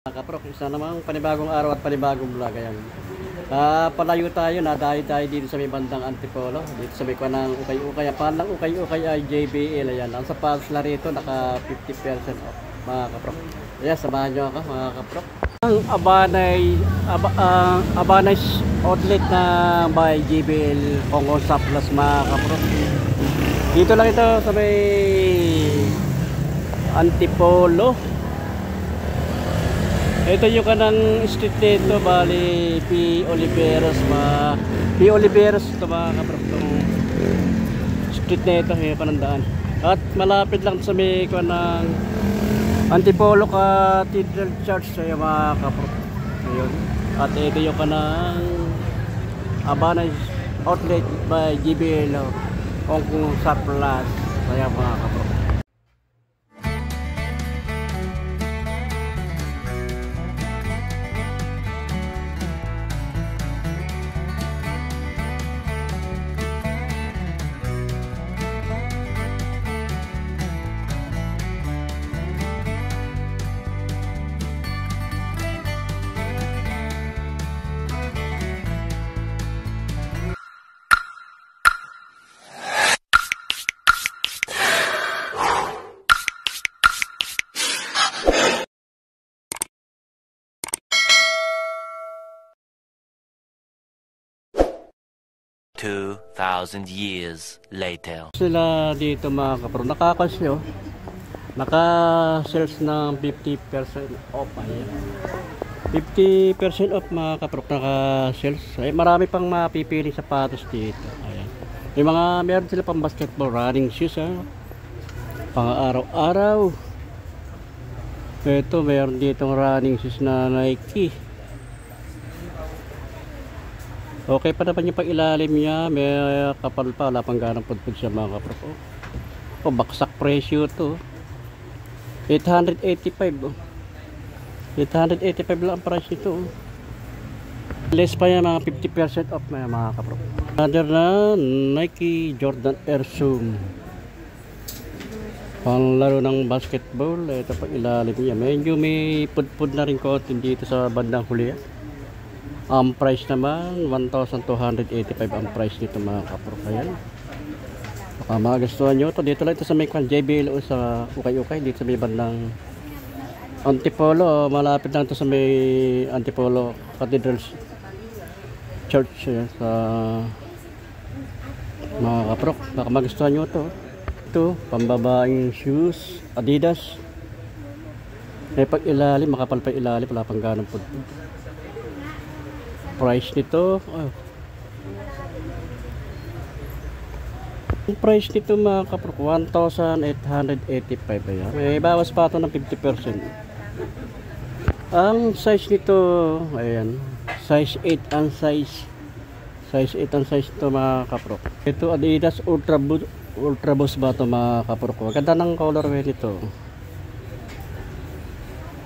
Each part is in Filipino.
Kaprok, isa namang panibagong araw at panibagong vlog. Ayan. Palayo tayo, nadayo tayo dito sa may bandang Antipolo. Dito sa may kuha ng ukay-ukay. Ang pangalan ng ukay-ukay ay JBL. Ayan. Ang sapatos na rito, naka 50% off mga kaprok. Ayan, samahan nyo ako mga kaprok. Ang Abanay outlet na by JBL Congo Surplus mga kaprok. Dito lang ito sa may Antipolo. Ito yung kanang street dito, bali P. Oliveros ito mga kaprok, street na ito, yung panandaan. At malapit lang sa may kanang Antipolo Cathedral Church, yung mga kaprok. Ayun. At ito yung kanang Abanay outlet by JBL Congo Surplus, yung mga kaprok. 2,000 years later. Sila dito mga kapro, nakakasyo, naka-sales ng 50% off. Ayan. 50% off mga kapro, naka-sales. Ay, marami pang mapipiling sapatos dito. Ayan. Yung mga meron sila pang basketball, running shoes, pang araw-araw. Ito, meron ditong running shoes na Nike. Okay pa naman yung pag-ilalim niya, may kapal pa, wala pang ganang pudpud siya mga kapro. Oh, baksak presyo to. 885 oh. 885 lang ang price nito. Less pa yan, mga 50% off na mga kapro. Another na Nike Jordan Air Zoom. Pang laro ng basketball, ito pag-ilalim niya. Medyo may pudpud na rin konti dito sa bandang huli. Ang price naman 1,285 ang price nito mga kapro. Ayan. Baka magastuhan nyo ito. Dito lang ito sa may JBL o sa ukay-ukay. Dito sa may bandang Antipolo. Malapit lang ito sa may Antipolo Cathedral Church. Ayan, sa mga kapro. Baka magastuhan nyo ito. Ito, pambabaeng shoes, Adidas. May pag ilalim, makapal pa ilalim. Wala pang ganong pudpud. Price nito, ang price nito mga kapro, 1,885. Ayan. May bawas pa ito ng 50%. Ang size nito, ayan, size 8 ang size. Size 8 ang size nito mga kapro. Ito Adidas Ultra Boost ba ito mga kapro ko. Ganda ng colorway nito.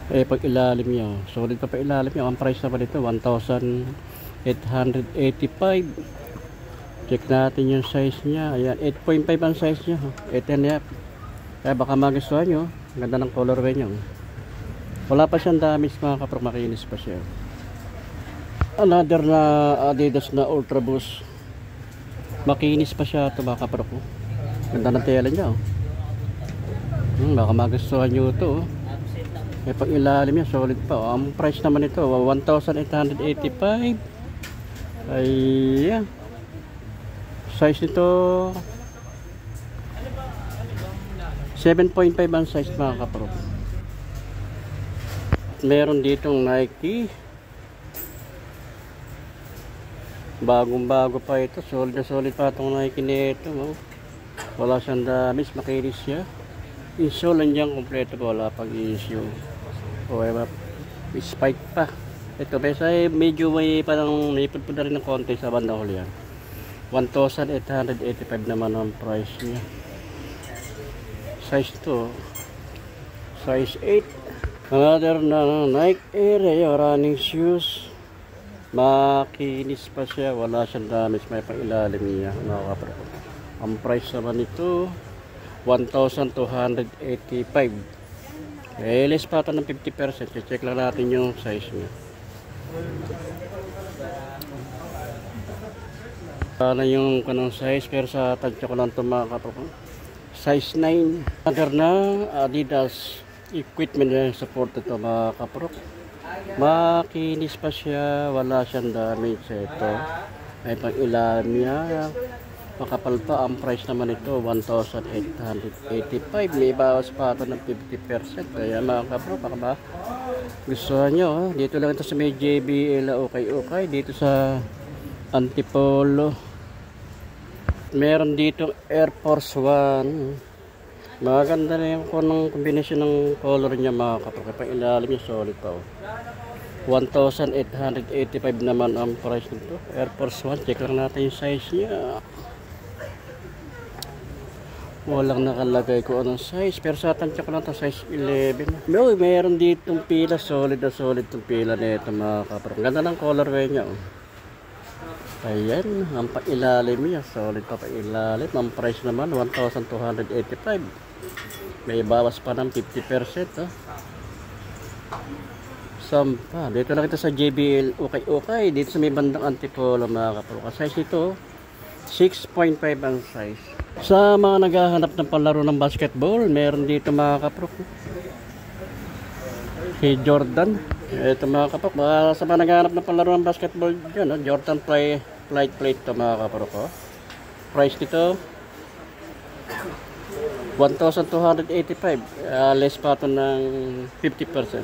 Pag ilalim niya, solid pa ilalim niya. Ang price naman dito 1,885. Check natin yung size niya. Ayan, 8.5 ang size niya. 8.5. Kaya baka magustuhan nyo. Ganda ng colorway niya. Wala pa siyang damage mga kapro, makinis pa siya. Another na Adidas na Ultra Boost. Makinis pa siya ito mga kapro ko. Ganda ng tela niya. Baka magustuhan nyo ito. May pag ilalim niya, solid pa. Ang price naman ito 1,885. Ay yeah. Size nito 7.5 ang size mga kapro. Meron ditong Nike. Bagong bago pa ito. Solid na solid pa itong Nike nito. Wala siyang damage, makinis siya. Insole lang dyan kompleto, wala pag issue. O may spike pa. Ito medyo may parang naipudpud na rin ng konti sa bandang huli yan. 1,885 naman ang price niya. Size to size 8. Another na Nike Air running shoes. Makinis pa siya, wala siyang damage, may pang-ilalim niya. Ang price naman nito 1,285. less pa ito ng 50%. Check lang natin yung size niya. Ano yung kanong size, pero sa tansya ko lang ito mga kaprok. Size 9. Under na Adidas equipment na support ito mga kaprok. Makinis pa siya, wala siyang damage. Ito ay pang ilalim niya, makapal pa. Ang price naman ito 1,885. May bawas pa ito ng 50%. Kaya mga kaprok, baka ba gusto nyo, dito lang ito sa may JBL okay dito sa Antipolo. Meron dito Air Force 1. Maganda na yung combination ng color niya mga kaprok. Pang ilalim niya solid pa. 1,885 naman ang price nito. Air Force 1. Check lang natin yung size niya. Walang nakalagay ko anong size. Pero sa tansya ko lang ito size 11. Meron ditong pila. Solid na solid itong pila nito mga kaprok. Ganda ng colorway niya. Ayan, ang pailalim niya, solid pa pailalim. Ang price naman 1,285. May bawas pa ng 50%. Sampa, dito lang ito sa JBL okay dito sa may bandang Antipolo mga kaprok. Size ito 6.5 ang size. Sa mga naghahanap ng palaro ng basketball, meron dito mga kaprok si Jordan. Ito mga kaprok, sa mga naghahanap ng palaro ng basketball dyan, Jordan Flight Plate ito mga kaprok. Price nito 1,285. Less pa ito ng 50%.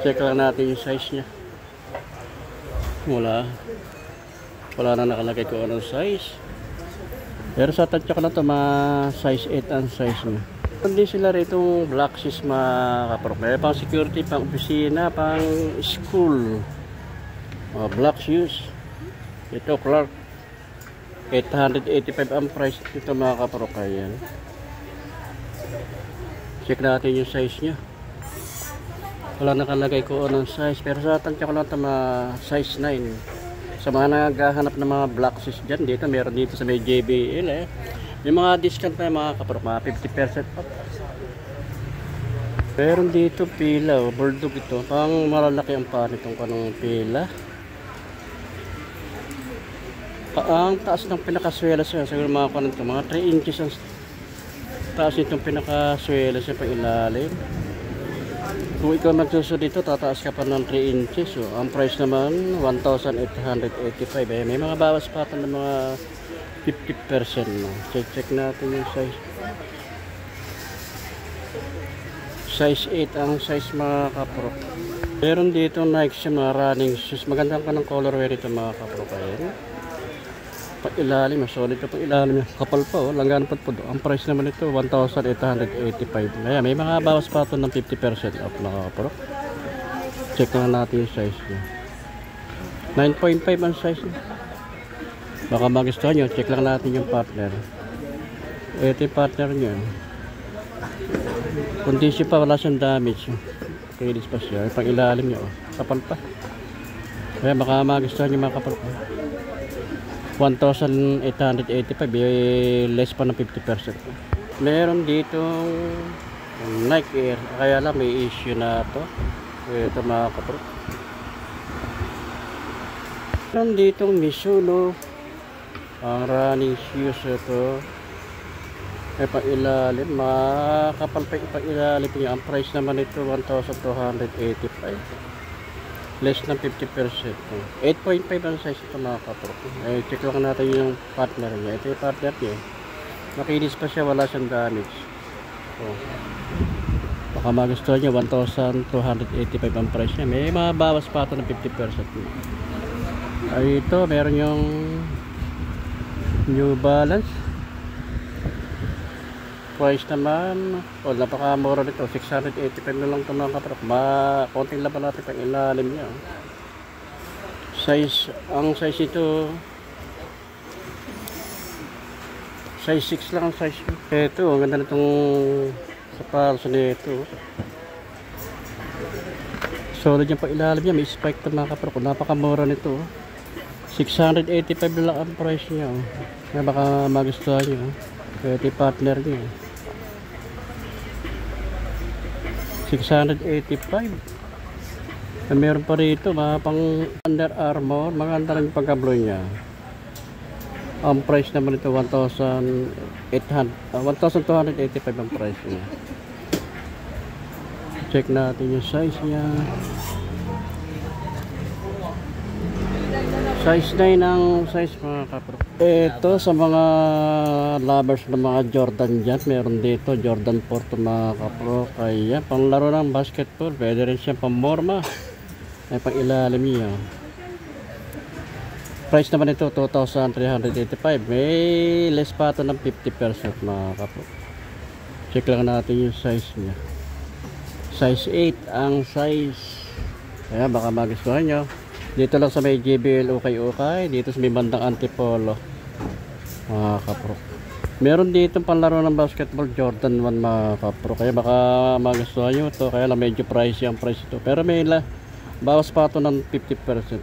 Check lang natin yung size nya. Wala na nakalagay ko anong size. Pero sa tansya ko na ito mga size 8 ang size nya. Hindi sila rito black shoes mga kaprok. May pang security, pang opisina, pang school. Black shoes. Ito Clark 885 ang price nito mga kaprok. Ayan. Check natin yung size nya. Wala nakalagay ko anong size. Pero sa tansya ko lang ito mga size 9. Sa mga naghahanap ng mga black shoes dyan, dito meron dito sa may JBL may mga discount pa mga kaprok, mga 50% off. Meron dito pila, bulldog ito. Pang malalaki ang pa nitong kanong pila. Ang taas ng pinakaswelas niya, siguro mga kanito, mga 3 inches ang taas nitong pinakaswelas niya pa ilalim. Kung ikaw magsusunod dito, tataas ka pa ng 3 inches. Ang price naman 1,885. May mga bawas pa ng mga 50%. Check natin yung size. Size 8 ang size mga kaprok. Meron dito Nike siya, mga running shoes. Magandang pa ng colorway dito mga kaprok. Ayan. Pag-ilalim, solid na pag-ilalim. Kapal pa, langgan pa po. Ang price naman ito 1,885. Ayan, may mga bawas pa ito ng 50% off mga kaprok. Check lang natin yung size niya. 9.5 ang size niya. Baka magustuhan nyo, check lang natin yung partner. Ito yung partner nyo. Kondisyon pa, wala siyang damage. Kilis pa siya. Pang ilalim nyo, kapal pa. Kaya baka magustuhan nyo mga kapal pa. 1,885, less pa ng 50%. Meron dito Nike Air. Kaya lang may issue na ito. Ito mga kapal. Meron dito Mizuno. Ang running shoes ito ay pang-ilalim, makapal pa ipang-ilalim niya. Ang price naman ito 1,285, less ng 50%. 8.5 ang size ito mga kaprok. Check lang natin yung partner niya. Ito yung partner niya. Makinis pa siya, wala siyang damage. Baka magustuhan niya, 1,285 ang price niya. May mga bawas pa ito ng 50%. Ito meron yung New Balance. Price naman, napakamura nito, 685 na lang ito mga kaprok. Konting laban natin pang ilalim niya. Size, ang size ito size 6 lang ang size. Ito, ang ganda nitong sapatos nito. Solid yung pang ilalim niya, may spike ito mga kaprok. Napakamura nito, 685 na lang ang price niya. Kaya baka magustuhan nyo. Ito yung partner niya. 685. Meron pa rito mga pang Under Armour, maganda rin yung pagkabloy niya. Ang price naman ito 1,285 ang price niya. Check natin yung size niya. Size 9 ang size mga kapro. Ito sa mga lovers ng mga Jordan dyan, meron dito Jordan 4 to mga kapro. Kaya pang laro ng basketball, pwede rin siya pang morma. Ay pang ilalim niya. Price naman ito 2,385. May less pa ito ng 50% mga kapro. Check lang natin yung size niya. Size 8 ang size. Kaya baka magustuhan nyo. Dito lang sa may JBL ukay-ukay. Dito sa may bandang Antipolo mga kapro. Meron dito panlaro ng basketball Jordan 1 mga kapro. Kaya baka magustuhan nyo ito. Kaya lang medyo pricey ang price ito. Pero may bawas pa ito ng 50%.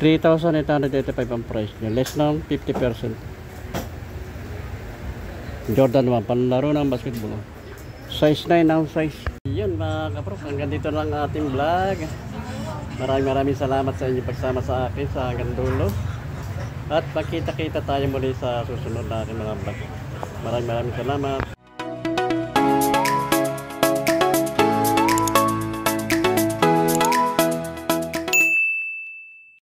3,885 ang price niya. Less ng 50%. Jordan 1 panlaro ng basketball. Size 9 ang size. Yun mga kapro. Hanggang dito lang ating vlog. Maraming salamat sa inyo pagsama sa akin sa hanggang dulo. At magkita-kita tayo muli sa susunod natin mga vlog. Maraming salamat.